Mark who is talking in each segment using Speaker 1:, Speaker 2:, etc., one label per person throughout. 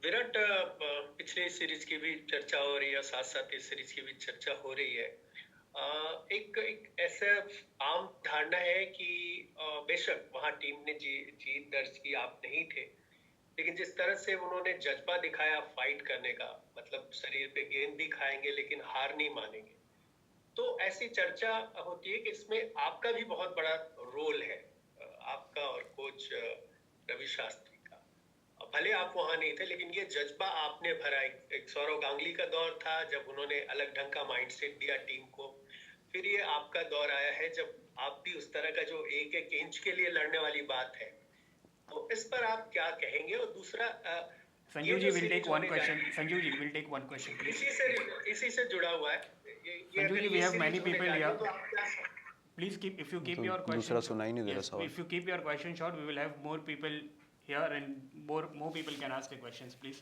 Speaker 1: विराट, पिछले सीरीज की भी चर्चा हो रही है, साथ साथ इस सीरीज की भी चर्चा हो रही है। एक एक ऐसा आम धारणा है कि बेशक वहां टीम ने जीत दर्ज की, आप नहीं थे, लेकिन जिस तरह से उन्होंने जज्बा दिखाया फाइट करने का, मतलब शरीर पे गेंद भी खाएंगे लेकिन हार नहीं मानेंगे। तो ऐसी चर्चा होती है कि इसमें आपका भी बहुत बड़ा रोल है, आपका और कोच रवि शास्त्री का। भले आप वहां नहीं थे, लेकिन ये जज्बा आपने भरा। एक सौरव गांगुली का दौर था जब उन्होंने अलग ढंग का माइंडसेट दिया टीम को। फिर ये आपका दौर आया है जब आप भी उस तरह का, जो एक एक इंच के लिए लड़ने वाली बात है, तो इस पर आप क्या कहेंगे? और दूसरा, ये
Speaker 2: Sanju
Speaker 1: जो
Speaker 2: ji will take
Speaker 1: series
Speaker 2: one
Speaker 1: होने जा
Speaker 2: question.
Speaker 1: रही है,
Speaker 2: Sanju ji will take one question, please.
Speaker 1: इसी से जुड़ा हुआ है। ये
Speaker 2: Sanju
Speaker 1: अगर
Speaker 2: ji, we
Speaker 1: ये
Speaker 2: have
Speaker 1: सीरीज
Speaker 2: many
Speaker 1: होने
Speaker 2: people
Speaker 1: जा रही
Speaker 2: here.
Speaker 1: है तो आप क्या?
Speaker 2: Please keep, if you keep
Speaker 3: तो
Speaker 2: your
Speaker 3: दूसरा
Speaker 2: question,
Speaker 3: सुना ही नहीं दे रहा
Speaker 2: yes,
Speaker 3: सवाल।
Speaker 2: if you keep your question short, we will have more people here and more people can ask the questions, please.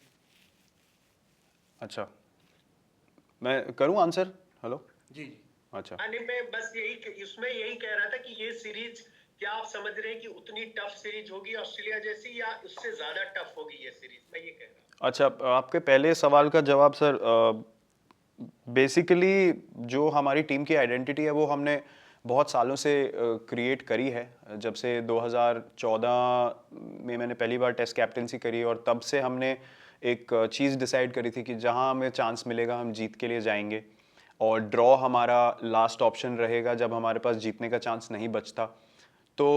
Speaker 3: अच्छा, मैं करूं आंसर? हेलो।
Speaker 2: जी जी।
Speaker 3: अच्छा,
Speaker 1: हाँ नहीं, मैं बस इसमें यही कह रहा था कि ये सीरीज, क्या आप समझ रहे हैं कि उतनी टफ सीरीज होगी ऑस्ट्रेलिया जैसी, या उससे ज्यादा टफ होगी ये सीरीज? मैं ये कह रहा
Speaker 3: अच्छा, आपके पहले सवाल का जवाब सर, बेसिकली जो हमारी टीम की आइडेंटिटी है वो हमने बहुत सालों से क्रिएट करी है। जब से 2014 में मैंने पहली बार टेस्ट कैप्टनसी करी, और तब से हमने एक चीज़ डिसाइड करी थी कि जहां हमें चांस मिलेगा हम जीत के लिए जाएंगे, और ड्रॉ हमारा लास्ट ऑप्शन रहेगा जब हमारे पास जीतने का चांस नहीं बचता। तो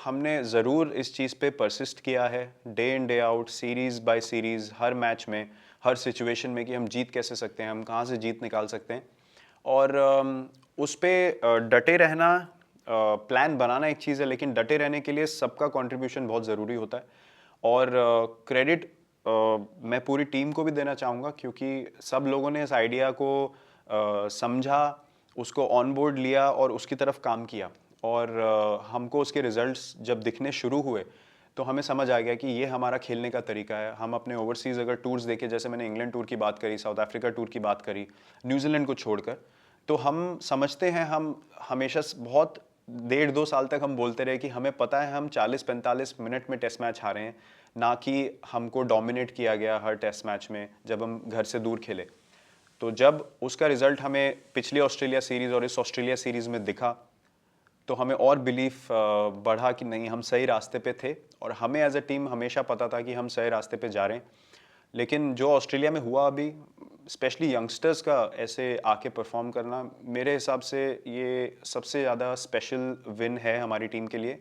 Speaker 3: हमने ज़रूर इस चीज़ पे परसिस्ट किया है, day in day out, series by series, हर मैच में, हर सिचुएशन में, कि हम जीत कैसे सकते हैं, हम कहाँ से जीत निकाल सकते हैं। और उस पे डटे रहना, प्लान बनाना एक चीज़ है, लेकिन डटे रहने के लिए सबका कंट्रीब्यूशन बहुत ज़रूरी होता है। और क्रेडिट मैं पूरी टीम को भी देना चाहूँगा, क्योंकि सब लोगों ने इस आइडिया को समझा, उसको ऑन बोर्ड लिया और उसकी तरफ काम किया। और हमको उसके रिजल्ट्स जब दिखने शुरू हुए तो हमें समझ आ गया कि ये हमारा खेलने का तरीका है। हम अपने ओवरसीज़ अगर टूर्स देखें, जैसे मैंने इंग्लैंड टूर की बात करी, साउथ अफ्रीका टूर की बात करी, न्यूजीलैंड को छोड़कर, तो हम समझते हैं, हम हमेशा बहुत 1.5-2 साल तक हम बोलते रहे कि हमें पता है हम 40-45 मिनट में टेस्ट मैच हारे हैं, ना कि हमको डोमिनेट किया गया हर टेस्ट मैच में जब हम घर से दूर खेले। तो जब उसका रिजल्ट हमें पिछली ऑस्ट्रेलिया सीरीज़ और इस ऑस्ट्रेलिया सीरीज़ में दिखा, तो हमें और बिलीफ बढ़ा कि नहीं, हम सही रास्ते पे थे, और हमें एज अ टीम हमेशा पता था कि हम सही रास्ते पे जा रहे हैं। लेकिन जो ऑस्ट्रेलिया में हुआ अभी, स्पेशली यंगस्टर्स का ऐसे आके परफॉर्म करना, मेरे हिसाब से ये सबसे ज़्यादा स्पेशल विन है हमारी टीम के लिए,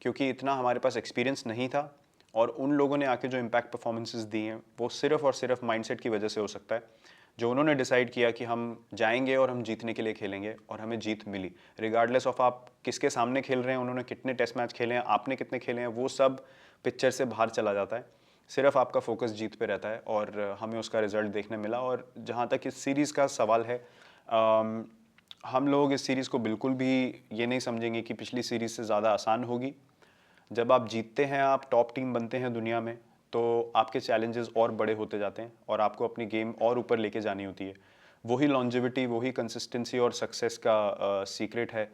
Speaker 3: क्योंकि इतना हमारे पास एक्सपीरियंस नहीं था, और उन लोगों ने आके जो इम्पैक्ट परफॉर्मेंसेस दी हैं वो सिर्फ और सिर्फ माइंडसेट की वजह से हो सकता है। जो उन्होंने डिसाइड किया कि हम जाएंगे और हम जीतने के लिए खेलेंगे, और हमें जीत मिली। रिगार्डलेस ऑफ आप किसके सामने खेल रहे हैं, उन्होंने कितने टेस्ट मैच खेले हैं, आपने कितने खेले हैं, वो सब पिक्चर से बाहर चला जाता है। सिर्फ आपका फोकस जीत पे रहता है, और हमें उसका रिजल्ट देखने मिला। और जहाँ तक इस सीरीज़ का सवाल है, हम लोग इस सीरीज़ को बिल्कुल भी ये नहीं समझेंगे कि पिछली सीरीज़ से ज़्यादा आसान होगी। जब आप जीतते हैं, आप टॉप टीम बनते हैं दुनिया में, तो आपके चैलेंजेस और बड़े होते जाते हैं, और आपको अपनी गेम और ऊपर लेके जानी होती है। वही लॉन्जेविटी, वही कंसिस्टेंसी और सक्सेस का सीक्रेट है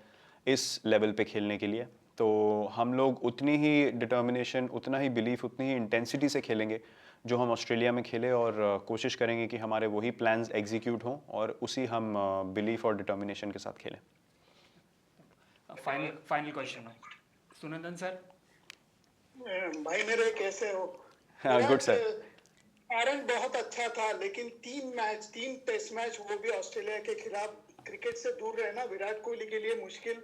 Speaker 3: इस लेवल पे खेलने के लिए। तो हम लोग उतनी ही डिटर्मिनेशन, उतना ही बिलीफ, उतनी ही इंटेंसिटी से खेलेंगे जो हम ऑस्ट्रेलिया में खेले, और कोशिश करेंगे कि हमारे वही प्लान्स एग्जीक्यूट हों, और उसी हम बिलीफ और डिटर्मिनेशन के साथ खेलें।
Speaker 2: Final question now. Sunandan sir.
Speaker 4: भाई मेरे कैसे हो?
Speaker 3: हाँ, गुड
Speaker 4: विराट,
Speaker 3: सर।
Speaker 4: आरंभ बहुत अच्छा था, लेकिन 3 टेस्ट मैच, वो भी ऑस्ट्रेलिया के खिलाफ, क्रिकेट से दूर रहना विराट कोहली के लिए मुश्किल।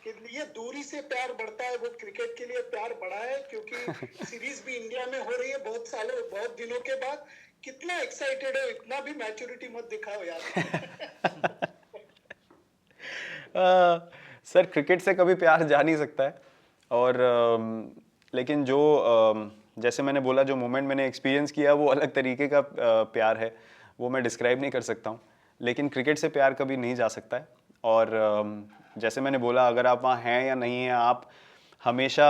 Speaker 4: के लिए दूरी से प्यार बढ़ता है, वो क्रिकेट के लिए प्यार बढ़ा है, क्योंकि सीरीज भी इंडिया में हो रही है बहुत सालों, बहुत दिनों के बाद। कितना एक्साइटेड हो? इतना भी मैच्योरिटी मत दिखाओ यार।
Speaker 3: सर, क्रिकेट से कभी प्यार जा नहीं सकता है। और लेकिन जो जैसे मैंने बोला, जो मोमेंट मैंने एक्सपीरियंस किया वो अलग तरीके का प्यार है, वो मैं डिस्क्राइब नहीं कर सकता हूँ। लेकिन क्रिकेट से प्यार कभी नहीं जा सकता है। और जैसे मैंने बोला, अगर आप वहाँ हैं या नहीं हैं, आप हमेशा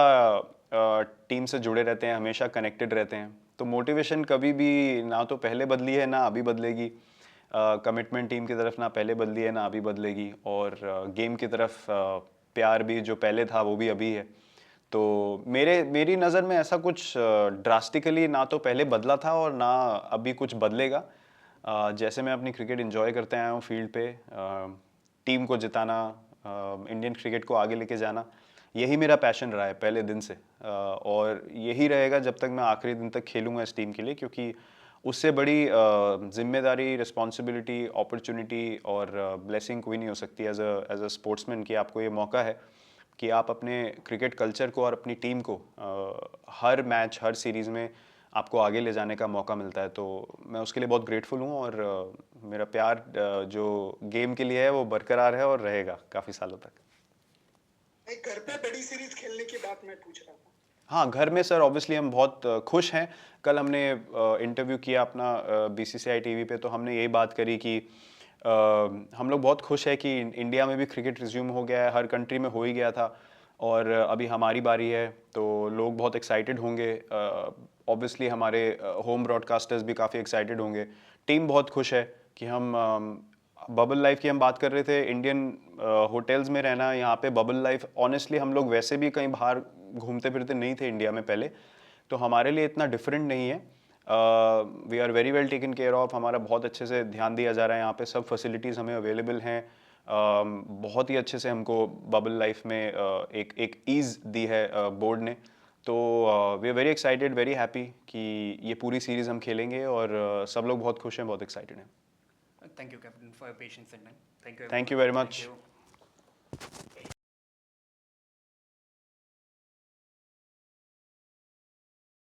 Speaker 3: टीम से जुड़े रहते हैं, हमेशा कनेक्टेड रहते हैं, तो मोटिवेशन कभी भी ना तो पहले बदली है ना अभी बदलेगी। कमिटमेंट टीम की तरफ ना पहले बदली है ना अभी बदलेगी, और गेम की तरफ प्यार भी जो पहले था वो भी अभी है। तो मेरी नज़र में ऐसा कुछ ड्रास्टिकली ना तो पहले बदला था और ना अभी कुछ बदलेगा। जैसे मैं अपनी क्रिकेट एंजॉय करते आया हूँ फील्ड पे, टीम को जिताना, इंडियन क्रिकेट को आगे लेके जाना, यही मेरा पैशन रहा है पहले दिन से, और यही रहेगा जब तक मैं आखिरी दिन तक खेलूँगा इस टीम के लिए, क्योंकि उससे बड़ी जिम्मेदारी, रिस्पॉन्सिबिलिटी, अपॉर्चुनिटी और ब्लेसिंग कोई नहीं हो सकती एज अ स्पोर्ट्समैन कि आपको ये मौका है कि आप अपने क्रिकेट कल्चर को और अपनी टीम को हर मैच, हर सीरीज़ में आपको आगे ले जाने का मौका मिलता है। तो मैं उसके लिए बहुत ग्रेटफुल हूँ, और मेरा प्यार जो गेम के लिए है वो बरकरार है और रहेगा काफ़ी सालों तक।
Speaker 4: नहीं, घर पे बड़ी सीरीज खेलने की बात मैं पूछ रहा था।
Speaker 3: हाँ, घर में सर ऑब्वियसली हम बहुत खुश हैं। कल हमने इंटरव्यू किया अपना बीसीसीआई टीवी पे, तो हमने यही बात करी कि हम लोग बहुत खुश है कि इंडिया में भी क्रिकेट रिज्यूम हो गया है, हर कंट्री में हो ही गया था, और अभी हमारी बारी है, तो लोग बहुत एक्साइटेड होंगे। ऑब्वियसली हमारे होम ब्रॉडकास्टर्स भी काफ़ी एक्साइटेड होंगे। टीम बहुत खुश है कि हम बबल लाइफ की हम बात कर रहे थे, इंडियन होटल्स में रहना, यहाँ पे बबल लाइफ, ऑनेस्टली हम लोग वैसे भी कहीं बाहर घूमते फिरते नहीं थे इंडिया में पहले, तो हमारे लिए इतना डिफरेंट नहीं है। We are very well taken care of, हमारा बहुत अच्छे से ध्यान दिया जा रहा है, यहाँ पे सब फैसिलिटीज़ हमें अवेलेबल हैं। बहुत ही अच्छे से हमको बबल लाइफ में एक ईज़ दी है बोर्ड ने। तो we are very excited, very happy कि ये पूरी सीरीज़ हम खेलेंगे, और सब लोग बहुत खुश हैं, बहुत एक्साइटेड हैं।
Speaker 2: Thank you, Captain, for your patience and time. Thank you.
Speaker 3: Thank you
Speaker 2: everyone.
Speaker 3: very
Speaker 2: Thank
Speaker 3: much.
Speaker 2: you.